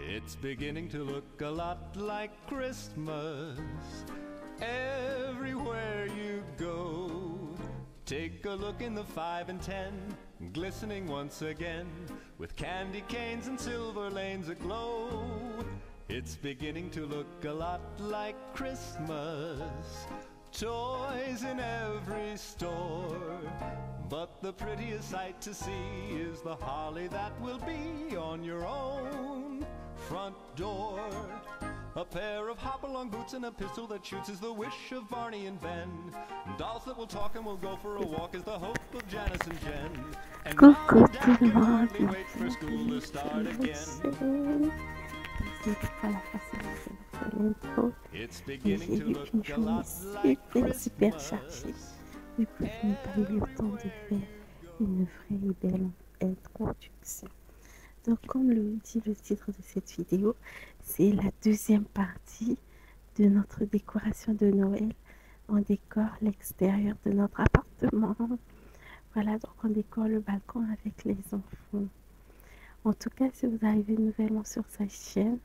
It's beginning to look a lot like Christmas everywhere you go. Take a look in the 5 and 10, glistening once again, with candy canes and silver lanes aglow. It's beginning to look a lot like Christmas, toys in every store. But the prettiest sight to see is the holly that will be on your own front door. A pair of hop-along boots and a pistol that shoots is the wish of Barney and Ben. Dolls that will talk and will go for a walk is the hope of Janice and Jen. And Coucou Mom and tout Dad le can monde, hardly wait for school to start again. It's J'ai beginning to eu look une a journée lot like super chargée. Du coup, je n'ai pas eu le temps de faire une vraie et belle introduction. Donc, comme le dit le titre de cette vidéo, c'est la deuxième partie de notre décoration de Noël. On décore l'extérieur de notre appartement. Voilà, donc on décore le balcon avec les enfants. En tout cas, si vous arrivez nouvellement sur sa chaîne,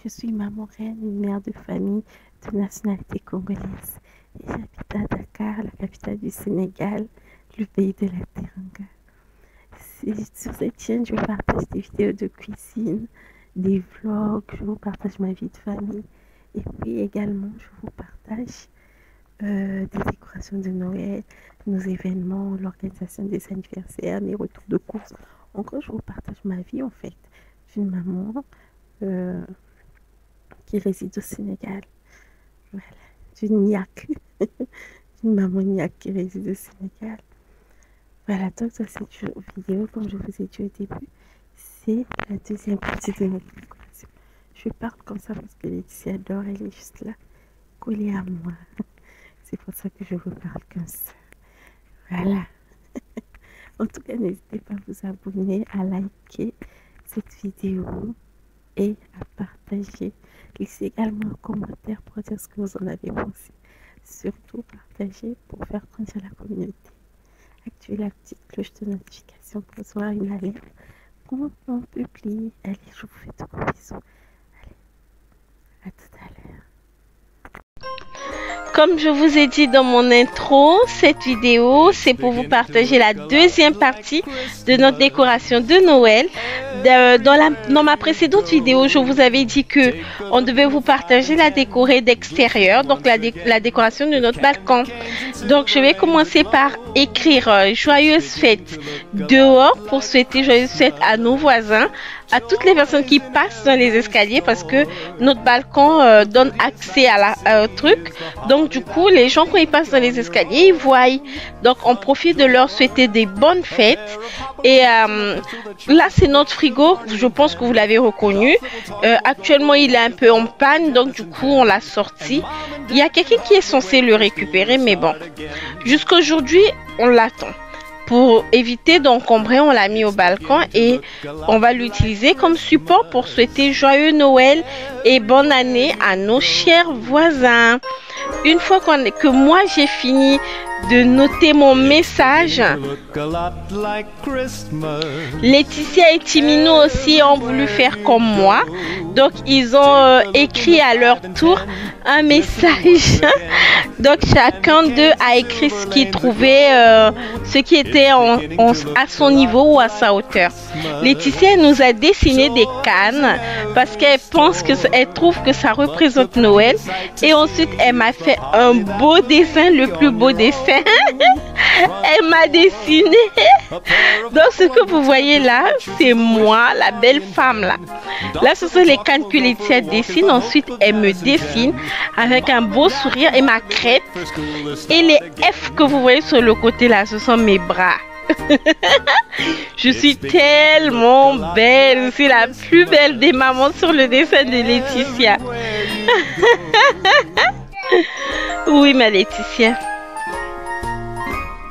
je suis Maman Reine, une mère de famille de nationalité congolaise. Et j'habite à Dakar, la capitale du Sénégal, le pays de la Teranga. Sur cette chaîne, je partage des vidéos de cuisine, des vlogs, je vous partage ma vie de famille. Et puis également, je vous partage des décorations de Noël, nos événements, l'organisation des anniversaires, mes retours de courses. En gros, je vous partage ma vie en fait d'une maman qui réside au Sénégal. Voilà, d'une niaque, d'une maman niaque qui réside au Sénégal. Voilà, donc dans cette vidéo, comme je vous ai dit au début, c'est la deuxième partie de notre décoration. Je parle comme ça parce que Laetitia adore, elle est juste là, collée à moi. C'est pour ça que je vous parle comme ça. Voilà. En tout cas, n'hésitez pas à vous abonner, à liker cette vidéo et à partager. Laissez également un commentaire pour dire ce que vous en avez pensé. Surtout, partagez pour faire grandir la communauté. Activez la petite cloche de notification pour recevoir une alerte quand on publie. Allez, je vous fais de gros bisous. Allez, à tout à l'heure. Comme je vous ai dit dans mon intro, cette vidéo, c'est pour vous partager la deuxième partie de notre décoration de Noël. Dans ma précédente vidéo, je vous avais dit que on devait vous partager la décorée d'extérieur, donc la décoration de notre balcon. Donc, je vais commencer par écrire joyeuses fêtes dehors pour souhaiter joyeuses fêtes à nos voisins, à toutes les personnes qui passent dans les escaliers parce que notre balcon donne accès à truc. Donc du coup, les gens quand ils passent dans les escaliers, ils voient. Donc on profite de leur souhaiter des bonnes fêtes. Et là, c'est notre frigo. Je pense que vous l'avez reconnu. Actuellement, il est un peu en panne. Donc du coup, on l'a sorti. Il y a quelqu'un qui est censé le récupérer. Mais bon, jusqu'aujourd'hui, on l'attend. Pour éviter d'encombrer, on l'a mis au balcon et on va l'utiliser comme support pour souhaiter joyeux Noël et bonne année à nos chers voisins. Une fois que moi j'ai fini de noter mon message, Laetitia et Timino aussi ont voulu faire comme moi. Donc ils ont écrit à leur tour un message. Donc chacun d'eux a écrit ce qu'il trouvait, ce qui était à son niveau ou à sa hauteur. Laetitia nous a dessiné des cannes parce qu'elle trouve que ça représente Noël. Et ensuite elle m'a fait un beau dessin, le plus beau dessin. Elle m'a dessiné. Donc ce que vous voyez là, c'est moi, la belle femme là. Là, ce sont les cannes que Laetitia dessine. Ensuite, elle me dessine avec un beau sourire et ma crête. Et les F que vous voyez sur le côté là, ce sont mes bras. Je suis tellement belle. Je suis la plus belle des mamans sur le dessin de Laetitia. Oui, ma Laetitia.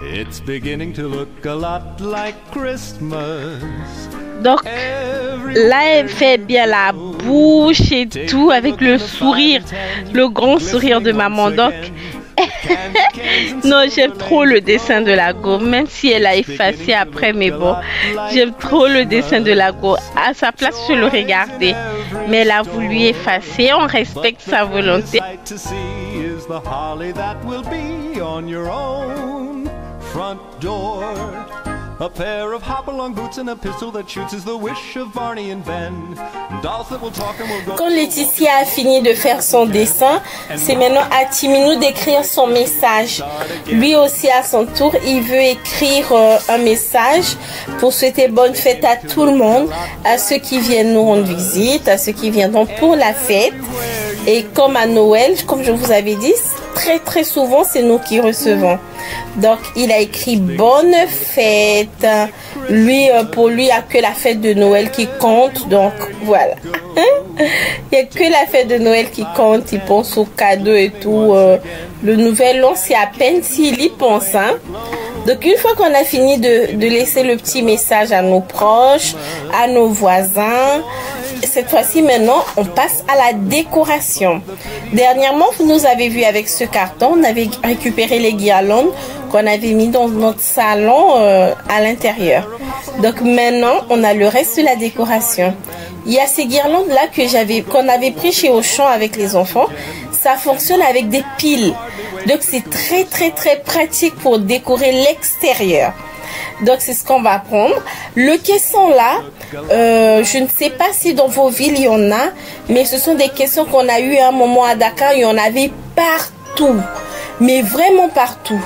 It's beginning to look a lot like Christmas. Donc là, elle fait bien la bouche et tout avec le sourire, le grand sourire de maman. Donc non, j'aime trop le dessin de la go, même si elle a effacé après, mais bon, j'aime trop le dessin de la go. À sa place, je le regardais. mais elle a voulu effacer. On respecte sa volonté. A pair of hop-along boots and a pistol that shoots is the wish of Barney and Ben. Dolls that will talk and will go. Quand Laetitia a fini de faire son dessin, c'est maintenant à Timinou d'écrire son message. Lui aussi à son tour, il veut écrire un message pour souhaiter bonne fête à tout le monde, à ceux qui viennent nous rendre visite, à ceux qui viendront pour la fête. Et comme à Noël, comme je vous avais dit, très souvent c'est nous qui recevons. Donc il a écrit bonne fête. Lui, pour lui, il n'y a que la fête de Noël qui compte. Donc voilà. Il n'y a que la fête de Noël qui compte. Il pense aux cadeaux et tout. Le nouvel an, c'est à peine s'il y pense. Hein? Donc une fois qu'on a fini de laisser le petit message à nos proches, à nos voisins, cette fois-ci maintenant on passe à la décoration. Dernièrement vous nous avez vu avec ce carton, on avait récupéré les guirlandes qu'on avait mis dans notre salon à l'intérieur. Donc maintenant on a le reste de la décoration. Il y a ces guirlandes là qu'on avait pris chez Auchan avec les enfants. Ça fonctionne avec des piles. Donc c'est très pratique pour décorer l'extérieur. Donc c'est ce qu'on va prendre. Le caisson là, je ne sais pas si dans vos villes il y en a, mais ce sont des caissons qu'on a eu à un moment à Dakar. Il y en avait partout, mais vraiment partout.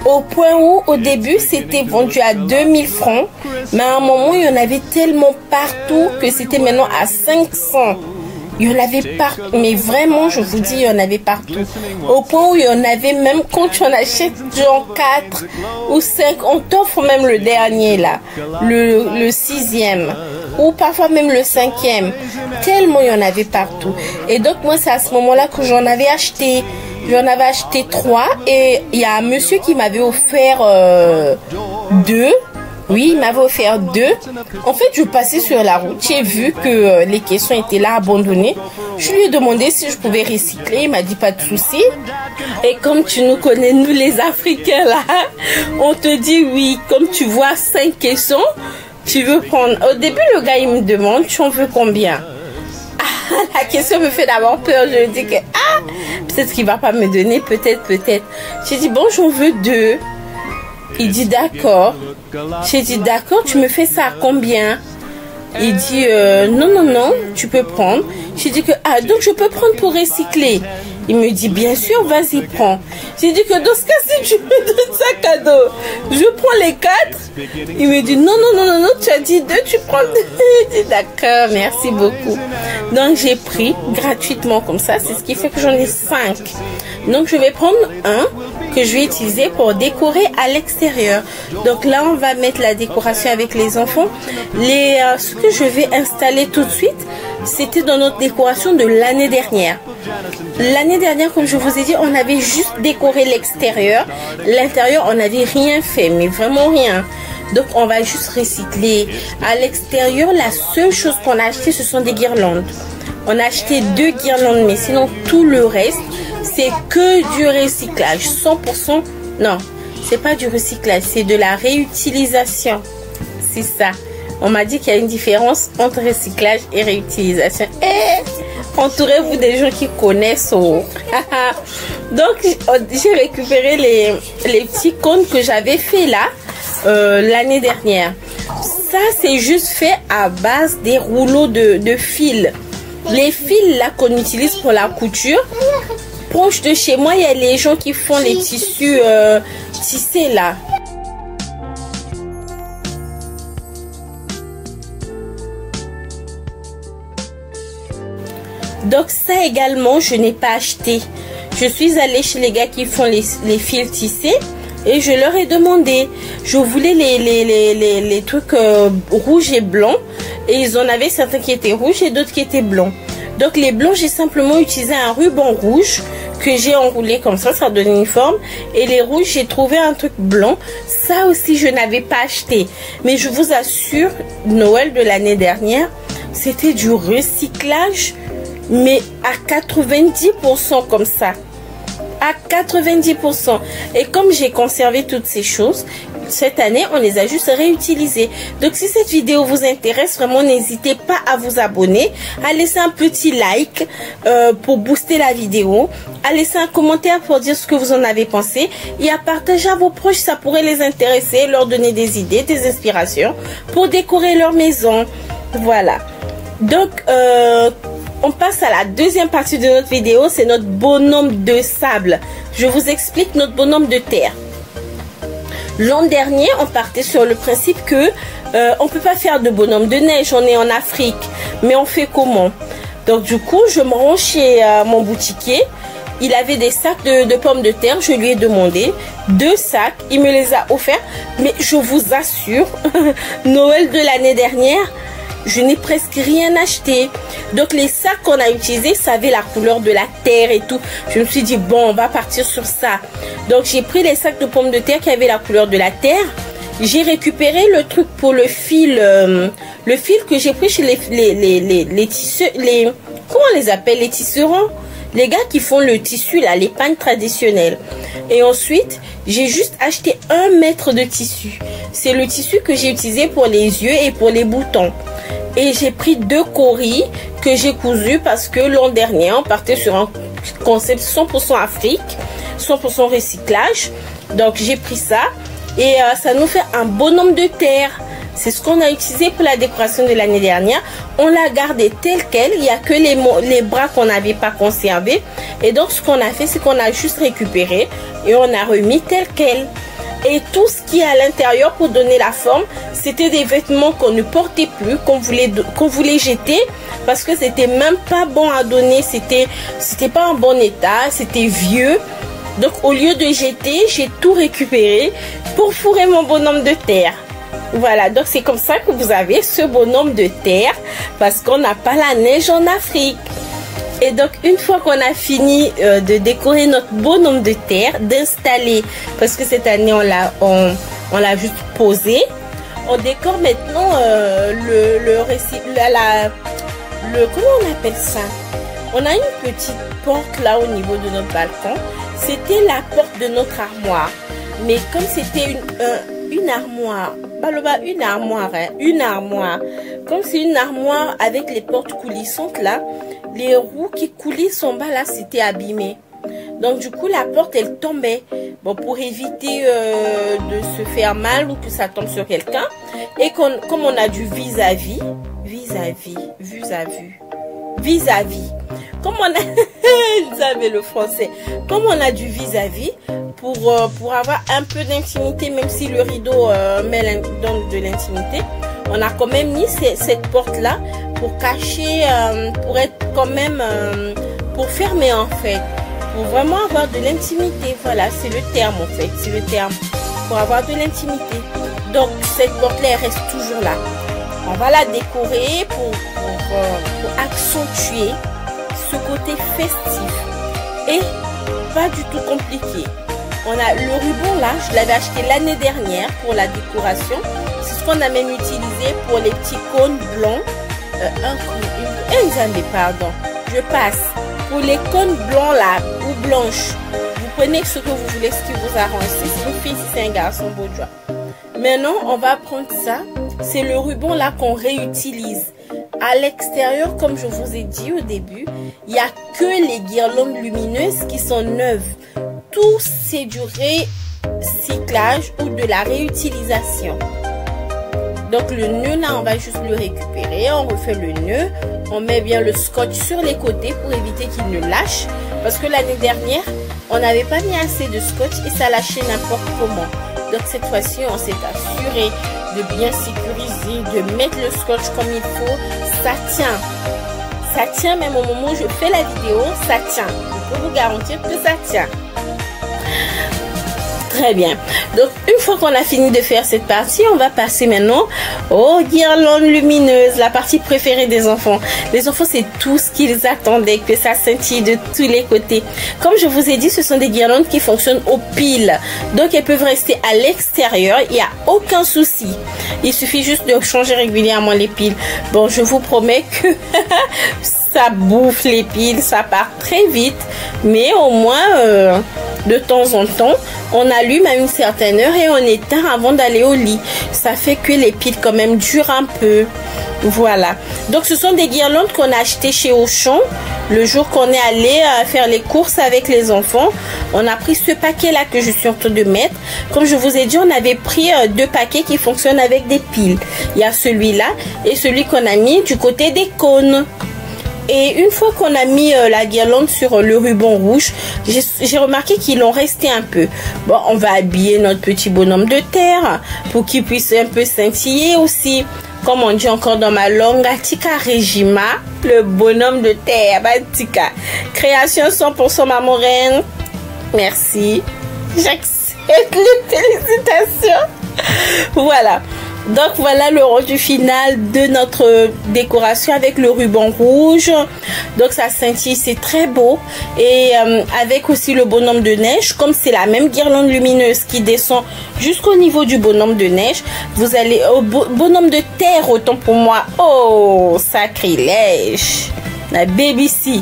Au point où au début c'était vendu à 2000 francs, mais à un moment il y en avait tellement partout que c'était maintenant à 500. Il y en avait partout, mais vraiment, je vous dis, il y en avait partout. Au point où il y en avait même quand tu en achètes genre 4 ou 5, on t'offre même le dernier là, le 6e, ou parfois même le 5e. Tellement il y en avait partout. Et donc moi, c'est à ce moment-là que j'en avais acheté. J'en avais acheté 3 et il y a un monsieur qui m'avait offert 2. Oui, il m'avait offert 2. En fait, je passais sur la route. J'ai vu que les caissons étaient là abandonnés. Je lui ai demandé si je pouvais recycler. Il m'a dit pas de souci. Et comme tu nous connais, nous les Africains là, on te dit oui. Comme tu vois 5 caissons, tu veux prendre. Au début, le gars il me demande, tu en veux combien? La question me fait d'abord peur. Je lui dis que peut-être qu'il va pas me donner, peut-être. J'ai dit bon, j'en veux 2. Il dit d'accord. J'ai dit d'accord, tu me fais ça à combien? Il dit non, tu peux prendre. J'ai dit que donc je peux prendre pour recycler. Il me dit bien sûr, vas-y prends. J'ai dit que dans ce cas-ci tu me donnes ça cadeau. Je prends les 4. Il me dit non, tu as dit 2, tu prends 2. J'ai dit d'accord, merci beaucoup. Donc j'ai pris gratuitement comme ça, c'est ce qui fait que j'en ai 5. Donc je vais prendre un que je vais utiliser pour décorer à l'extérieur. Donc là on va mettre la décoration avec les enfants. Ce que je vais installer tout de suite, c'était dans notre décoration de l'année dernière. L'année dernière, comme je vous ai dit, on avait juste décoré l'extérieur. L'intérieur, on n'avait rien fait, mais vraiment rien. Donc on va juste recycler. À l'extérieur, la seule chose qu'on a acheté, ce sont des guirlandes. On a acheté 2 guirlandes, mais sinon tout le reste, c'est que du recyclage. 100%, non, c'est pas du recyclage, c'est de la réutilisation. C'est ça. On m'a dit qu'il y a une différence entre recyclage et réutilisation. Entourez-vous des gens qui connaissent. Oh. Donc j'ai récupéré les petits cônes que j'avais fait là l'année dernière. Ça c'est juste fait à base des rouleaux de fil. Les fils là qu'on utilise pour la couture. Proche de chez moi, il y a les gens qui font les tissus tissés là. Donc ça également, je n'ai pas acheté. Je suis allée chez les gars qui font les fils tissés et je leur ai demandé. Je voulais les trucs rouges et blancs et ils en avaient certains qui étaient rouges et d'autres qui étaient blancs. Donc les blancs, j'ai simplement utilisé un ruban rouge que j'ai enroulé comme ça donne une forme. Et les rouges, j'ai trouvé un truc blanc. Ça aussi, je n'avais pas acheté. Mais je vous assure, Noël de l'année dernière, c'était du recyclage. Mais à 90% comme ça. À 90%. Et comme j'ai conservé toutes ces choses, cette année, on les a juste réutilisés. Donc, si cette vidéo vous intéresse, vraiment, n'hésitez pas à vous abonner, à laisser un petit like pour booster la vidéo, à laisser un commentaire pour dire ce que vous en avez pensé et à partager à vos proches, ça pourrait les intéresser, leur donner des idées, des inspirations pour décorer leur maison. Voilà. Donc, on passe à la deuxième partie de notre vidéo, c'est notre bonhomme de sable. Je vous explique notre bonhomme de terre. L'an dernier, on partait sur le principe que on peut pas faire de bonhomme de neige, on est en Afrique, mais on fait comment? Donc du coup, je me rends chez mon boutiquier. Il avait des sacs de pommes de terre, je lui ai demandé 2 sacs, il me les a offerts, mais je vous assure, Noël de l'année dernière, je n'ai presque rien acheté. Donc les sacs qu'on a utilisés, ça avait la couleur de la terre et tout. Je me suis dit, bon, on va partir sur ça. Donc j'ai pris les sacs de pommes de terre qui avaient la couleur de la terre. J'ai récupéré le truc pour le fil que j'ai pris chez les tisseux, comment on les appelle, les tisserands, les gars qui font le tissu là, les pagnes traditionnelles. Et ensuite, j'ai juste acheté 1 mètre de tissu. C'est le tissu que j'ai utilisé pour les yeux et pour les boutons. Et j'ai pris 2 coris que j'ai cousus parce que l'an dernier, on partait sur un concept 100% Afrique, 100% recyclage. Donc, j'ai pris ça et ça nous fait un bonhomme de terre. C'est ce qu'on a utilisé pour la décoration de l'année dernière. On l'a gardé tel quel. Il n'y a que les bras qu'on n'avait pas conservés. Et donc, ce qu'on a fait, c'est qu'on a juste récupéré et on a remis tel quel. Et tout ce qui est à l'intérieur pour donner la forme, c'était des vêtements qu'on ne portait plus, qu'on voulait jeter parce que c'était même pas bon à donner, c'était pas en bon état, c'était vieux. Donc au lieu de jeter, j'ai tout récupéré pour fourrer mon bonhomme de terre. Voilà, donc c'est comme ça que vous avez ce bonhomme de terre parce qu'on n'a pas la neige en Afrique. Et donc, une fois qu'on a fini de décorer notre bonhomme de terre, d'installer, parce que cette année, on l'a juste posé, on décore maintenant comment on appelle ça? On a une petite porte là au niveau de notre balcon. C'était la porte de notre armoire. Mais comme c'était une armoire, une armoire. Comme c'est une armoire avec les portes coulissantes là, les roues qui coulissent en bas là, c'était abîmé. Donc du coup la porte elle tombait. Bon, pour éviter de se faire mal ou que ça tombe sur quelqu'un. Et comme on a du vis-à-vis. Comme on a vous savez le français. Comme on a du vis-à-vis pour avoir un peu d'intimité, même si le rideau donne de l'intimité, on a quand même mis cette porte là pour cacher, pour être quand même, pour fermer en fait, pour vraiment avoir de l'intimité. Voilà, c'est le terme en fait, c'est le terme, pour avoir de l'intimité. Donc cette porte là elle reste toujours là. On va la décorer pour accentuer ce côté festif et pas du tout compliqué. On a le ruban là, je l'avais acheté l'année dernière pour la décoration. C'est ce qu'on a même utilisé pour les petits cônes blancs. Pardon, je passe. Pour les cônes blancs là ou blanches, vous prenez ce que vous voulez, ce qui vous arrange. Si c'est une fille, si c'est un garçon, beau joie. Maintenant, on va prendre ça. C'est le ruban là qu'on réutilise. À l'extérieur, comme je vous ai dit au début, il n'y a que les guirlandes lumineuses qui sont neuves. Tout c'est du recyclage ou de la réutilisation. Donc le nœud là, on va juste le récupérer, on refait le nœud, on met bien le scotch sur les côtés pour éviter qu'il ne lâche. Parce que l'année dernière, on n'avait pas mis assez de scotch et ça lâchait n'importe comment. Donc cette fois-ci, on s'est assuré de bien sécuriser, de mettre le scotch comme il faut. Ça tient. Ça tient même au moment où je fais la vidéo, ça tient. Je peux vous garantir que ça tient. Très bien. Donc, une fois qu'on a fini de faire cette partie, on va passer maintenant aux guirlandes lumineuses, la partie préférée des enfants. Les enfants, c'est tout ce qu'ils attendaient, que ça scintille de tous les côtés. Comme je vous ai dit, ce sont des guirlandes qui fonctionnent aux piles. Donc, elles peuvent rester à l'extérieur. Il n'y a aucun souci. Il suffit juste de changer régulièrement les piles. Bon, je vous promets que ça bouffe les piles, ça part très vite. Mais au moins... de temps en temps, on allume à une certaine heure et on éteint avant d'aller au lit. Ça fait que les piles quand même durent un peu. Voilà. Donc ce sont des guirlandes qu'on a achetées chez Auchan. Le jour qu'on est allé faire les courses avec les enfants, on a pris ce paquet-là que je suis en train de mettre. Comme je vous ai dit, on avait pris 2 paquets qui fonctionnent avec des piles. Il y a celui-là et celui qu'on a mis du côté des cônes. Et une fois qu'on a mis la guirlande sur le ruban rouge, j'ai remarqué qu'il en restait un peu. Bon, on va habiller notre petit bonhomme de terre pour qu'il puisse un peu scintiller aussi. Comme on dit encore dans ma langue, Atika Regima, le bonhomme de terre, Atika. Création 100% maman reine. Merci. J'accepte les félicitations. Voilà. Donc voilà le rendu final de notre décoration avec le ruban rouge. Donc ça scintille, c'est très beau. Et avec aussi le bonhomme de neige, comme c'est la même guirlande lumineuse qui descend jusqu'au niveau du bonhomme de neige, vous allez au bonhomme de terre, autant pour moi. Oh, sacrilège. La BBC.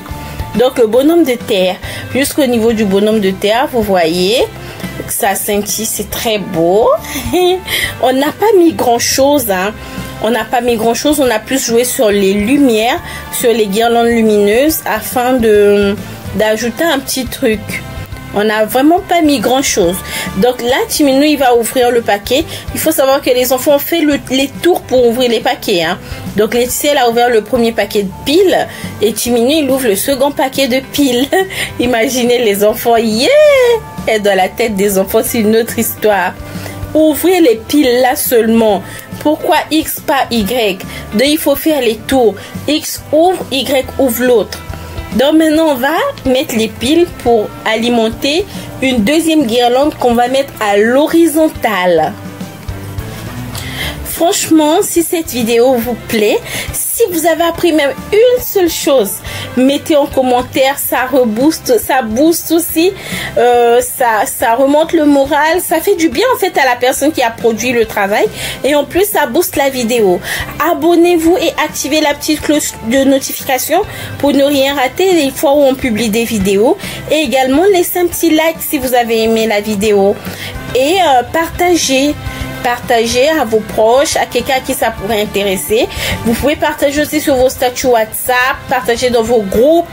Donc le bonhomme de terre jusqu'au niveau du bonhomme de terre, vous voyez. Ça scintille, c'est très beau. On n'a pas mis grand chose, hein. On n'a pas mis grand chose, on a plus joué sur les lumières, sur les guirlandes lumineuses afin d'ajouter un petit truc. On n'a vraiment pas mis grand chose. Donc là, Timinou, il va ouvrir le paquet. Il faut savoir que les enfants ont fait les tours pour ouvrir les paquets, hein. Donc Laetitia, elle a ouvert le premier paquet de piles et Timinou, il ouvre le second paquet de piles. Imaginez les enfants, yeah! Et dans la tête des enfants, c'est une autre histoire. Ouvrez les piles là seulement. Pourquoi X pas Y? Donc il faut faire les tours. X ouvre, Y ouvre l'autre. Donc maintenant on va mettre les piles pour alimenter une deuxième guirlande qu'on va mettre à l'horizontale. Franchement, si cette vidéo vous plaît, si vous avez appris même une seule chose, mettez en commentaire, ça rebooste, ça booste aussi, ça remonte le moral, ça fait du bien en fait à la personne qui a produit le travail et en plus ça booste la vidéo. Abonnez-vous et activez la petite cloche de notification pour ne rien rater les fois où on publie des vidéos et également laissez un petit like si vous avez aimé la vidéo et partagez à vos proches, à quelqu'un à qui ça pourrait intéresser. Vous pouvez partager aussi sur vos statuts WhatsApp, partager dans vos groupes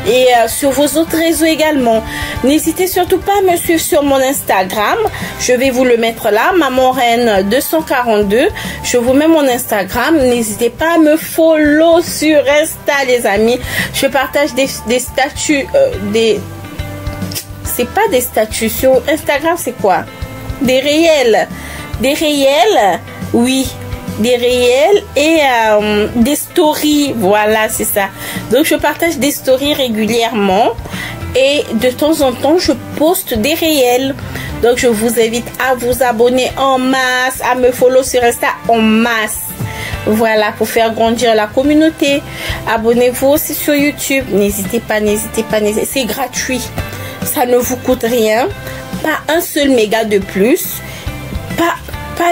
et sur vos autres réseaux également. N'hésitez surtout pas à me suivre sur mon Instagram. Je vais vous le mettre là, Maman Reine 242. Je vous mets mon Instagram. N'hésitez pas à me follow sur Insta, les amis. Je partage des statuts, c'est pas des statuts. Sur Instagram, c'est quoi? Des réels. Des réels, oui, des réels et des stories, voilà, c'est ça. Donc je partage des stories régulièrement et de temps en temps je poste des réels. Donc je vous invite à vous abonner en masse, à me follow sur Insta en masse. Voilà, pour faire grandir la communauté. Abonnez-vous aussi sur YouTube. N'hésitez pas, c'est gratuit. Ça ne vous coûte rien. Pas un seul méga de plus. Pas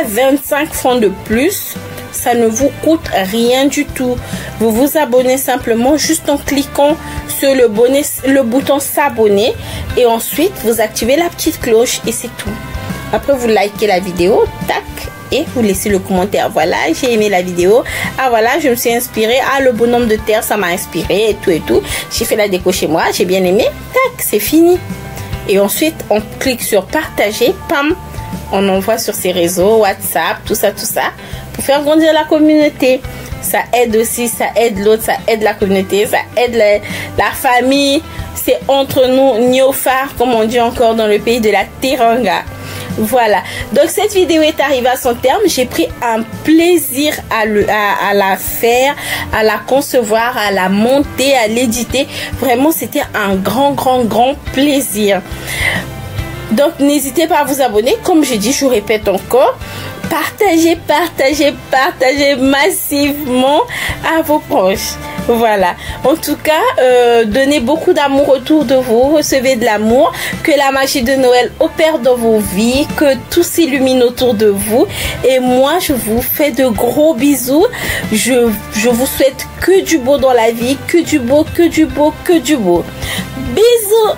25 francs de plus, ça ne vous coûte rien du tout. Vous vous abonnez simplement juste en cliquant sur le bouton s'abonner et ensuite vous activez la petite cloche et c'est tout. Après vous likez la vidéo, tac, et vous laissez le commentaire. Voilà, j'ai aimé la vidéo. Ah voilà, je me suis inspirée. Ah, le bonhomme de terre, ça m'a inspiré et tout. J'ai fait la déco chez moi, j'ai bien aimé. Tac, c'est fini. Et ensuite on clique sur partager, pam. On envoie sur ses réseaux, WhatsApp, tout ça, pour faire grandir la communauté. Ça aide aussi, ça aide l'autre, ça aide la communauté, ça aide la famille. C'est entre nous, Niofar, comme on dit encore dans le pays de la Teranga. Voilà, donc cette vidéo est arrivée à son terme. J'ai pris un plaisir à la faire, à la concevoir, à la monter, à l'éditer. Vraiment, c'était un grand plaisir. Donc n'hésitez pas à vous abonner. Comme j'ai dit, je vous répète encore, partagez massivement à vos proches. Voilà, en tout cas, donnez beaucoup d'amour autour de vous, recevez de l'amour, que la magie de Noël opère dans vos vies, que tout s'illumine autour de vous. Et moi, je vous fais de gros bisous. Je vous souhaite que du beau dans la vie, que du beau. Bisous.